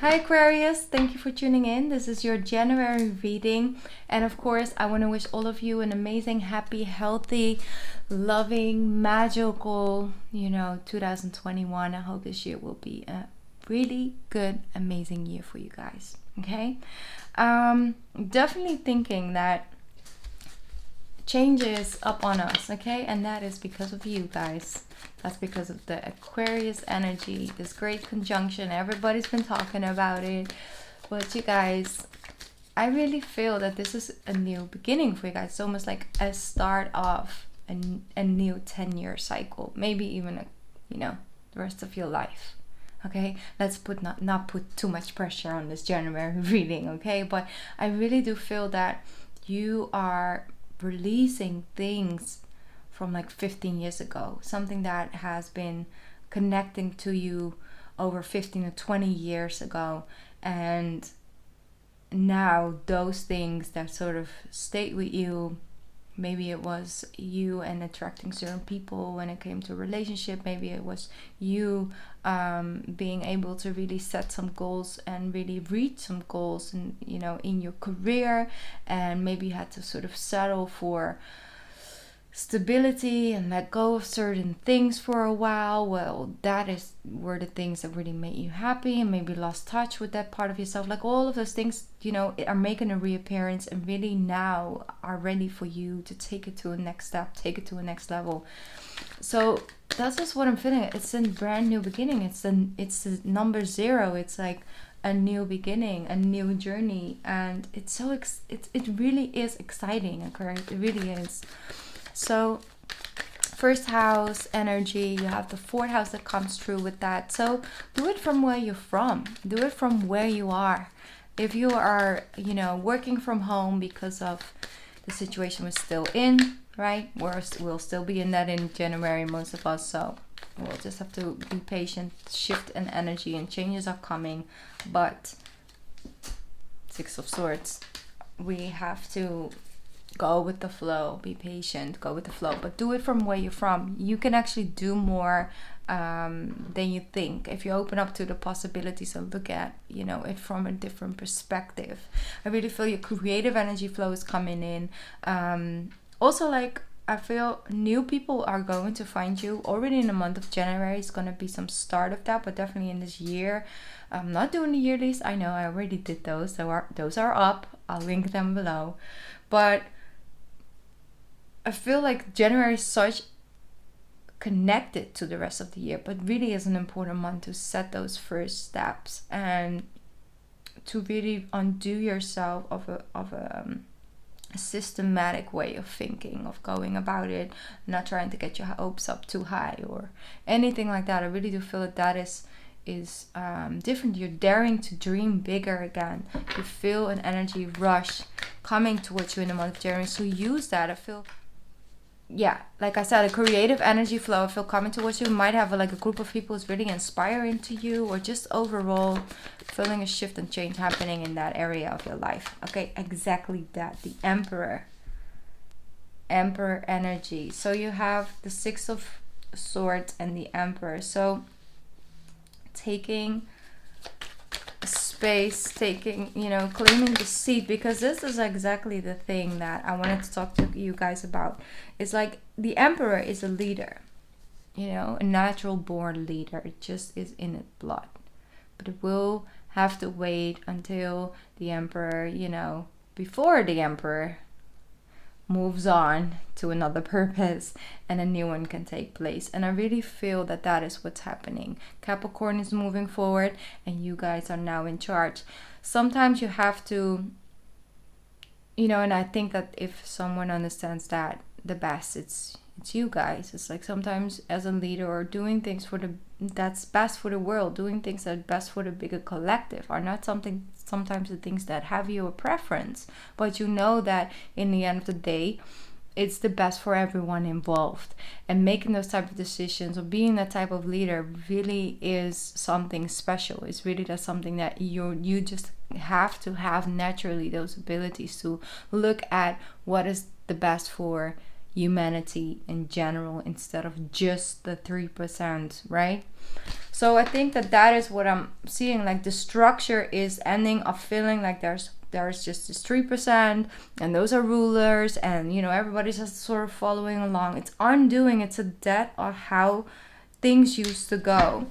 Hi Aquarius, thank you for tuning in. This is your January reading, and of course I want to wish all of you an amazing, happy, healthy, loving, magical 2021. I hope this year will be a really good, amazing year for you guys. Okay, definitely thinking that change is up on us, okay, and that is because of you guys. That's because of the Aquarius energy, this great conjunction. Everybody's been talking about it, but you guys, I really feel that this is a new beginning for you guys. It's almost like a start of a new 10-year cycle, maybe even the rest of your life. Okay, let's not put too much pressure on this January reading, okay, but I really do feel that you are releasing things from like 15 years ago, something that has been connecting to you over 15 or 20 years ago, and now those things that sort of stayed with you, maybe it was you and attracting certain people when it came to a relationship, maybe it was you being able to really set some goals and really reach some goals in your career, and maybe you had to sort of settle for stability and let go of certain things for a while. Well, were the things that really made you happy, and maybe lost touch with that part of yourself. Like all of those things, are making a reappearance and really now are ready for you to take it to a next step, take it to a next level. So that's just what I'm feeling. It's a brand new beginning. It's the number 0. It's like a new beginning, a new journey, and it really is exciting. Aquarius, it really is. So first house energy, you have the 4th house that comes through with that. So do it from where you're from. Do it from where you are. If you are, working from home because of the situation we're still in, right? We'll still be in that in January, most of us. So we'll just have to be patient, shift in energy, and changes are coming. But 6 of Swords, we have to go with the flow, be patient, go with the flow, but do it from where you're from. You can actually do more than you think if you open up to the possibilities and look at it from a different perspective. I really feel your creative energy flow is coming in. Also, like, I feel new people are going to find you already in the month of January. It's going to be some start of that, but definitely in this year. I'm not doing the yearlies. I know I already did those. Those are up. I'll link them below. But I feel like January is such connected to the rest of the year, but really is an important month to set those first steps and to really undo yourself of a systematic way of thinking, of going about it, not trying to get your hopes up too high or anything like that. I really do feel that is different. You're daring to dream bigger again. You feel an energy rush coming towards you in the month of January, so use that. I feel, like I said, a creative energy flow, I feel, coming towards you. Might have a group of people who's really inspiring to you, or just overall feeling a shift and change happening in that area of your life. Okay, exactly that. The Emperor energy. So you have the 6 of Swords and the Emperor. So taking space, claiming the seat, because this is exactly the thing that I wanted to talk to you guys about. It's like the Emperor is a leader, a natural born leader. It just is in its blood, but it will have to wait until the Emperor, before the Emperor moves on to another purpose and a new one can take place. And I really feel that is what's happening. Capricorn is moving forward and you guys are now in charge. Sometimes you have to, and I think that if someone understands that the best, it's you guys. It's like sometimes as a leader, or doing things that's best for the world, doing things that are best for the bigger collective, are not sometimes the things that have your preference, but that in the end of the day it's the best for everyone involved. And making those type of decisions or being that type of leader really is something special. It's really that's something that you just have to have naturally, those abilities to look at what is the best for humanity in general instead of just the 3%, right? So I think that is what I'm seeing. Like the structure is ending of feeling like there's just this 3%, and those are rulers, and everybody's just sort of following along. It's undoing. It's a death of how things used to go,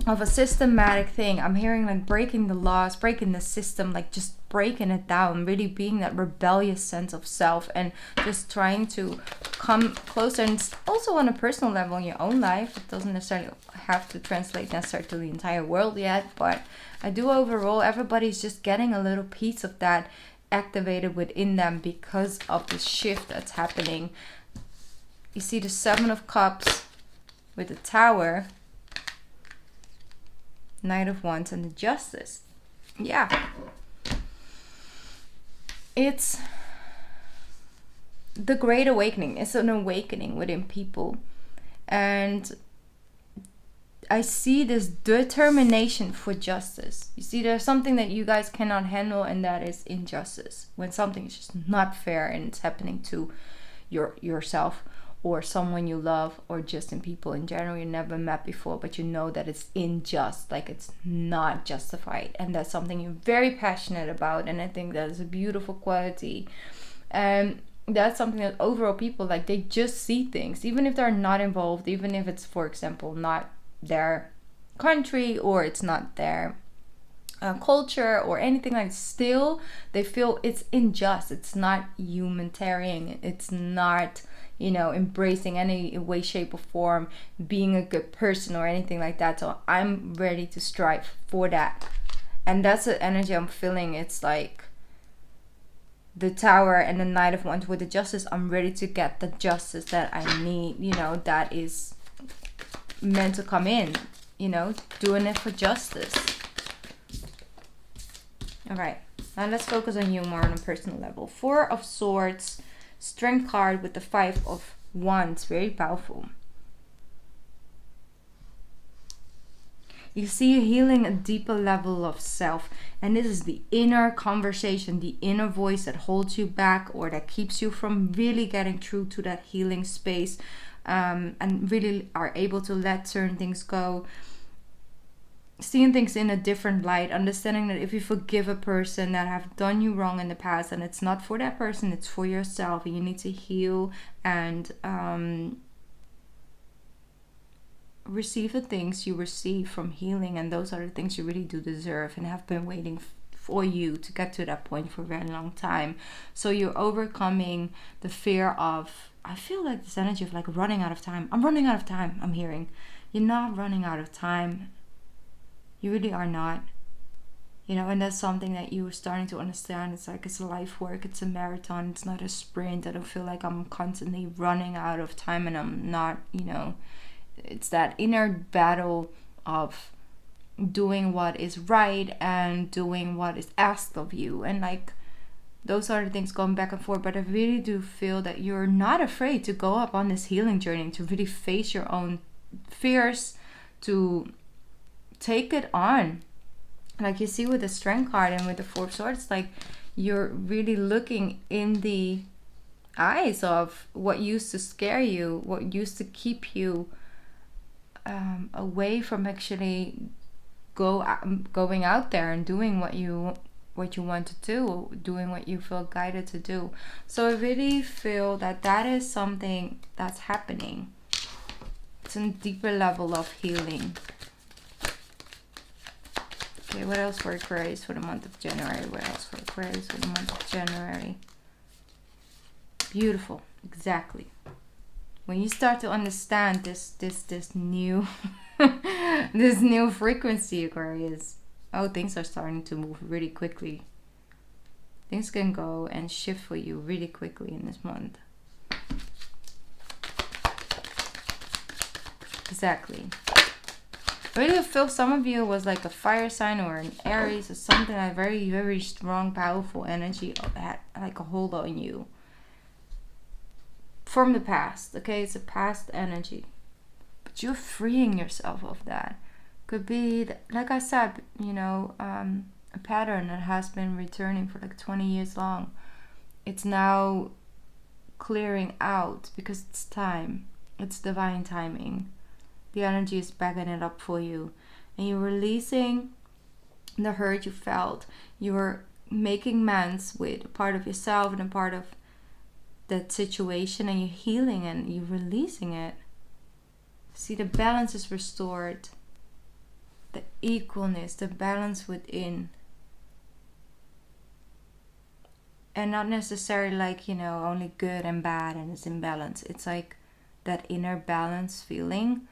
of a systematic thing. I'm hearing like breaking the laws, breaking the system, like just breaking it down, really being that rebellious sense of self, and just trying to come closer. And it's also on a personal level in your own life. It doesn't necessarily have to translate necessarily to the entire world yet, but I do overall, everybody's just getting a little piece of that activated within them because of the shift that's happening. You see the 7 of Cups with the Tower, Knight of Wands, and the Justice. Yeah. It's the Great Awakening. It's an awakening within people. And I see this determination for justice. You see, there's something that you guys cannot handle, and that is injustice. When something is just not fair and it's happening to yourself or someone you love, or just in people in general you never met before, but you know that it's unjust, like it's not justified. And that's something you're very passionate about, and I think that is a beautiful quality. And that's something that overall people, like, they just see things, even if they're not involved, even if it's, for example, not their country or it's not their culture or anything, like, still they feel it's unjust, it's not humanitarian, it's not embracing any way, shape or form, being a good person or anything like that. So I'm ready to strive for that. And that's the energy I'm feeling. It's like the Tower and the Knight of Wands with the Justice. I'm ready to get the justice that I need, that is meant to come in, doing it for justice. All right, now let's focus on you more on a personal level. 4 of Swords, Strength card with the 5 of Wands, very powerful. You see you healing a deeper level of self, and this is the inner conversation, the inner voice that holds you back or that keeps you from really getting through to that healing space, and really are able to let certain things go. Seeing things in a different light, understanding that if you forgive a person that have done you wrong in the past, and it's not for that person, it's for yourself, and you need to heal and receive the things you receive from healing, and those are the things you really do deserve and have been waiting for you to get to that point for a very long time. So you're overcoming the fear of, I feel like this energy of like running out of time. I'm running out of time, I'm hearing. You're not running out of time. You really are not. And that's something that you're starting to understand. It's like, it's a life work, it's a marathon, it's not a sprint. I don't feel like I'm constantly running out of time, and I'm not, it's that inner battle of doing what is right and doing what is asked of you. And like, those are the things going back and forth. But I really do feel that you're not afraid to go up on this healing journey, to really face your own fears, to take it on. Like you see with the Strength card and with the 4 of Swords, like you're really looking in the eyes of what used to scare you, what used to keep you away from actually going out there and doing what you want to do, doing what you feel guided to do. So I really feel that is something that's happening. It's a deeper level of healing. Okay, what else for Aquarius for the month of January? What else for Aquarius for the month of January? Beautiful, exactly. When you start to understand this new this new frequency, Aquarius, things are starting to move really quickly. Things can go and shift for you really quickly in this month. Exactly. I really feel some of you was like a fire sign or an Aries or something, like very, very strong, powerful energy that had like a hold on you from the past. Okay, it's a past energy, but you're freeing yourself of that. Could be, like I said, a pattern that has been returning for like 20 years long. It's now clearing out, because it's time. It's divine timing. The energy is backing it up for you. And you're releasing the hurt you felt. You're making amends with a part of yourself and a part of that situation, and you're healing and you're releasing it. See, the balance is restored. The equalness, the balance within. And not necessarily like, only good and bad and it's in balance. It's like that inner balance feeling,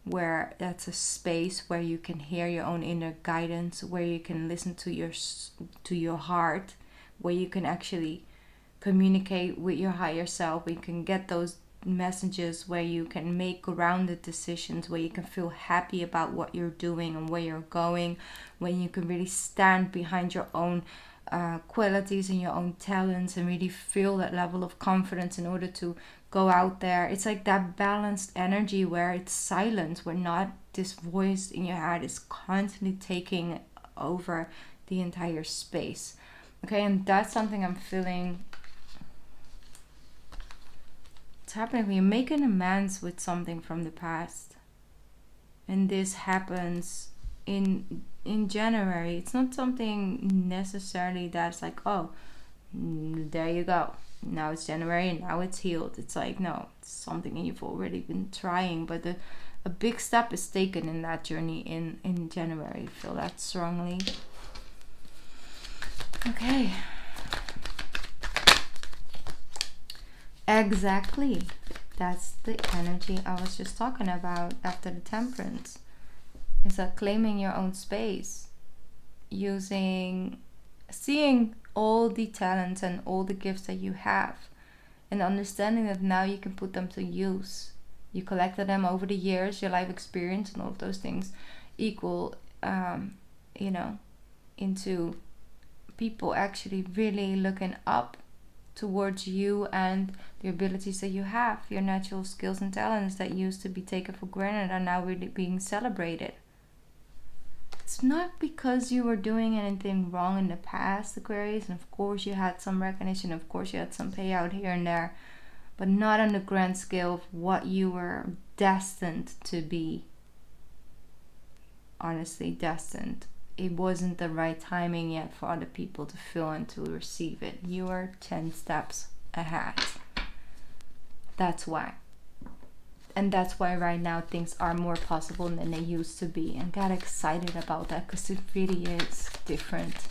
where that's a space where you can hear your own inner guidance, where you can listen to your heart, where you can actually communicate with your higher self, where you can get those messages, where you can make grounded decisions, where you can feel happy about what you're doing and where you're going, when you can really stand behind your own qualities and your own talents and really feel that level of confidence in order to go out there. It's like that balanced energy where it's silent, where not this voice in your head is constantly taking over the entire space. Okay, and that's something I'm feeling. It's happening when you're making amends with something from the past. And this happens in January. It's not something necessarily that's like, oh, there you go. Now it's January and now it's healed. It's like, no, it's something you've already been trying, but a big step is taken in that journey in January. I feel that strongly. Okay. Exactly. That's the energy I was just talking about after the Temperance. Is that claiming your own space, seeing all the talents and all the gifts that you have, and understanding that now you can put them to use. You collected them over the years, your life experience and all of those things equal, into people actually really looking up towards you and the abilities that you have, your natural skills and talents that used to be taken for granted are now really being celebrated. It's not because you were doing anything wrong in the past, Aquarius, and of course you had some recognition, of course you had some payout here and there, but not on the grand scale of what you were destined to be. Honestly, destined. It wasn't the right timing yet for other people to feel and to receive it. You are 10 steps ahead. That's why. And that's why right now things are more possible than they used to be. And got excited about that because it really is different.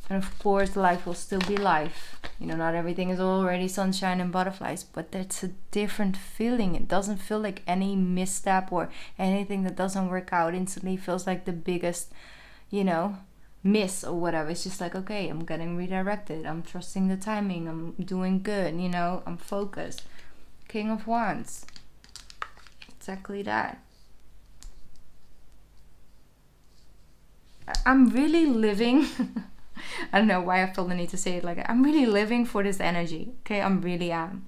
And of course life will still be life. Not everything is already sunshine and butterflies, but that's a different feeling. It doesn't feel like any misstep or anything that doesn't work out instantly feels like the biggest, miss or whatever. It's just like, okay, I'm getting redirected. I'm trusting the timing. I'm doing good, I'm focused. King of Wands. Exactly that. I'm really living I don't know why I feel the need to say it like that. I'm really living for this energy. Okay, I really am.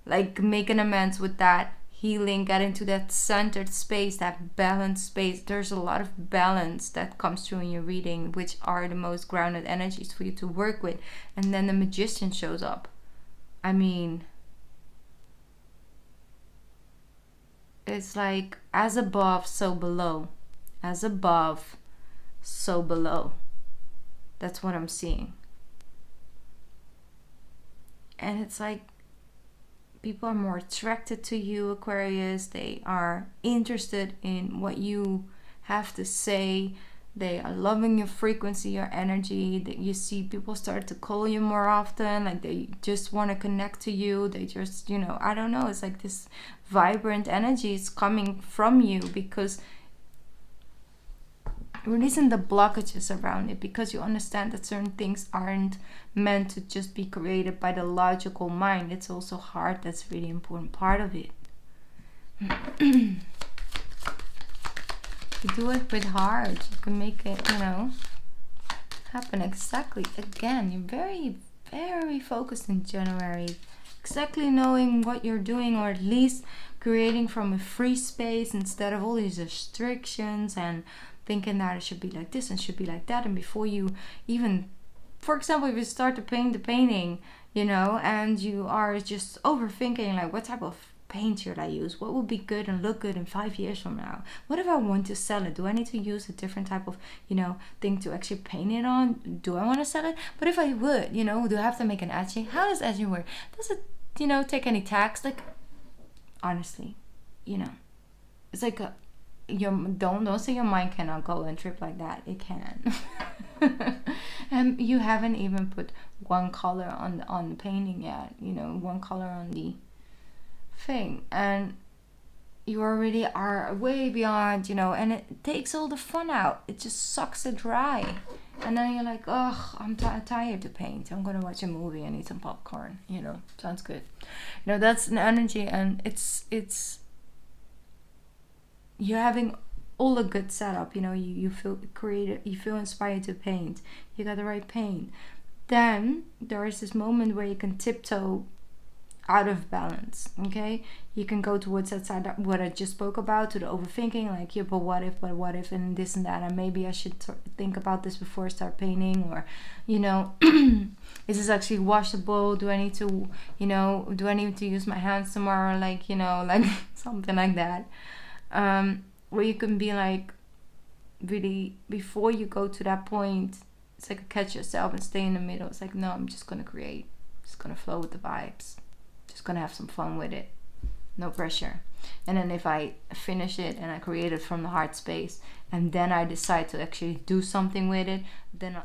Like making amends with that, healing, getting to that centered space, that balanced space. There's a lot of balance that comes through in your reading, which are the most grounded energies for you to work with. And then the Magician shows up. I mean, it's like as above, so below. As above, so below. That's what I'm seeing. And it's like people are more attracted to you, Aquarius. They are interested in what you have to say. They are loving your frequency, your energy. That you see people start to call you more often. Like they just want to connect to you. They just, I don't know. It's like this vibrant energy is coming from you because releasing the blockages around it, because you understand that certain things aren't meant to just be created by the logical mind. It's also heart. That's a really important part of it. You do it with heart. You can make it, happen. Exactly. Again, you're very, very focused in January. Exactly knowing what you're doing, or at least creating from a free space instead of all these restrictions and thinking that it should be like this and should be like that. And before you even for example, if you start to paint the painting, you know, and you are just overthinking, like, what type of paint should I use? What would be good and look good in 5 years from now? What if I want to sell it? Do I need to use a different type of, you know, thing to actually paint it on? Do I want to sell it? But if I would, you know, do I have to make an etching? How does etching work? Does it, you know, take any tax? Like, honestly, you know, it's like don't say your mind cannot go and trip like that. It can. And you haven't even put one color on the painting yet, you know, one color on the thing, and you already are way beyond, you know, and it takes all the fun out. It just sucks it dry, and then you're like, oh, I'm tired to paint. I'm gonna watch a movie and eat some popcorn, you know. Sounds good. You know, that's an energy, and it's you're having all a good setup, you know. You feel creative, you feel inspired to paint, you got the right paint. Then there is this moment where you can tiptoe out of balance. Okay, you can go towards that side, what I just spoke about, to the overthinking, like, yeah, but what if, and this and that, and maybe I should think about this before I start painting, or, you know, is this actually washable? Do I need to, you know, do I need to use my hands tomorrow? Like, you know, like something like that. Where you can be like, really, before you go to that point, it's like catch yourself and stay in the middle. It's like, no, I'm just gonna create, just gonna flow with the vibes, just gonna have some fun with it, no pressure. And then if I finish it and I create it from the heart space, and then I decide to actually do something with it, then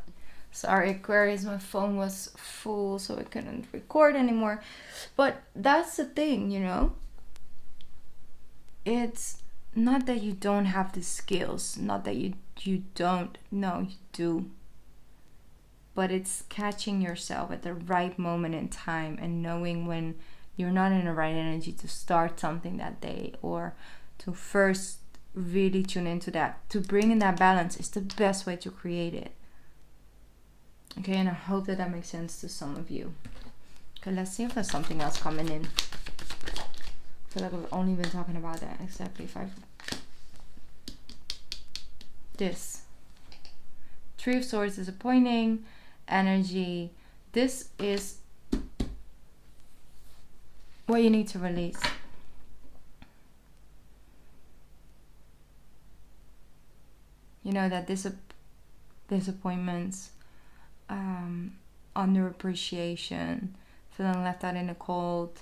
sorry, Aquarius, my phone was full, so I couldn't record anymore. But that's the thing, you know, it's not that you don't have the skills, not that you don't, no, you do, but it's catching yourself at the right moment in time and knowing when you're not in the right energy to start something that day, or to first really tune into that. To bring in that balance is the best way to create it. Okay, and I hope that makes sense to some of you. Okay, let's see if there's something else coming in. I feel like I've only been talking about that. Exactly. This Three of Swords, disappointing energy. This is what you need to release. You know, that disappointments, underappreciation, feeling left out in the cold,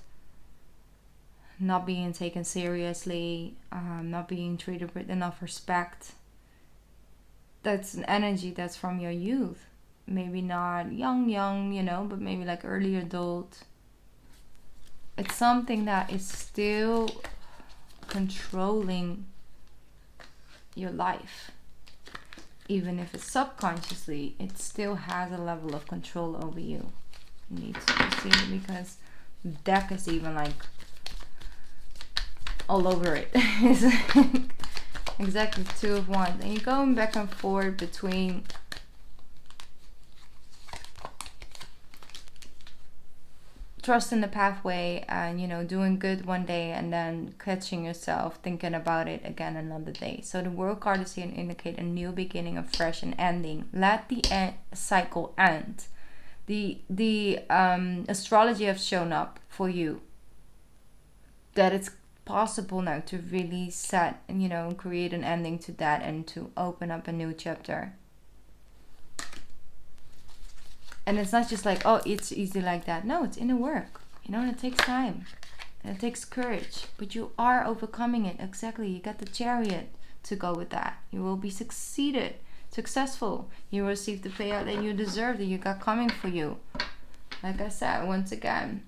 not being taken seriously, not being treated with enough respect. That's an energy that's from your youth. Maybe not young, you know, but maybe like early adult. It's something that is still controlling your life. Even if it's subconsciously, it still has a level of control over you. You need to see it, because the deck is even like all over it. It's like exactly Two of Wands, and you're going back and forth between trusting the pathway and, you know, doing good one day and then catching yourself thinking about it again another day. So the World card is here to indicate a new beginning, a fresh and ending. Let the cycle end. The astrology has shown up for you that it's possible now to really set and, you know, create an ending to that and to open up a new chapter. And it's not just like, oh, it's easy like that. No, it's inner work, you know, and it takes time and it takes courage, but you are overcoming it. Exactly. You got the Chariot to go with that. You will be successful. You will receive the payout that you deserve, that you got coming for you. Like I said, once again,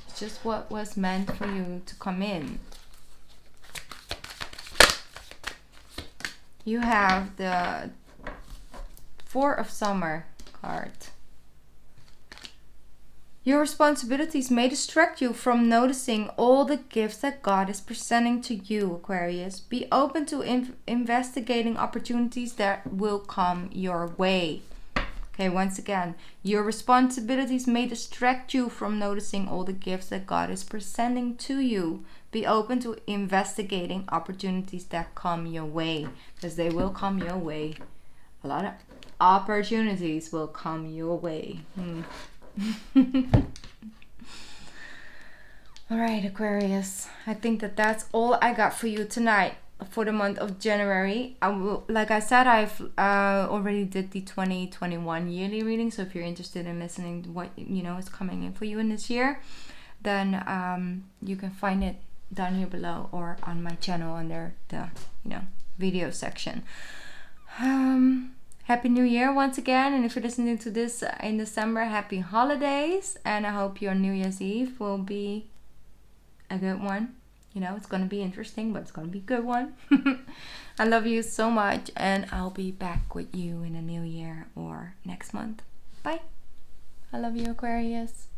it's just what was meant for you to come in. You have the Four of Summer card. Your responsibilities may distract you from noticing all the gifts that God is presenting to you, Aquarius. Be open to investigating opportunities that will come your way. Okay, once again, your responsibilities may distract you from noticing all the gifts that God is presenting to you. Be open to investigating opportunities that come your way, because they will come your way. a lot of opportunities will come your way. All right, Aquarius, I think that that's all I got for you tonight for the month of January. I will, like I said, I've already did the 2021 yearly reading, so if you're interested in listening to what is coming in for you in this year, then you can find it down here below or on my channel under the video section. Happy New Year once again, and if you're listening to this in December, happy holidays, and I hope your New Year's Eve will be a good one. It's going to be interesting, but it's going to be a good one. I love you so much, and I'll be back with you in the new year or next month. Bye. I love you, Aquarius.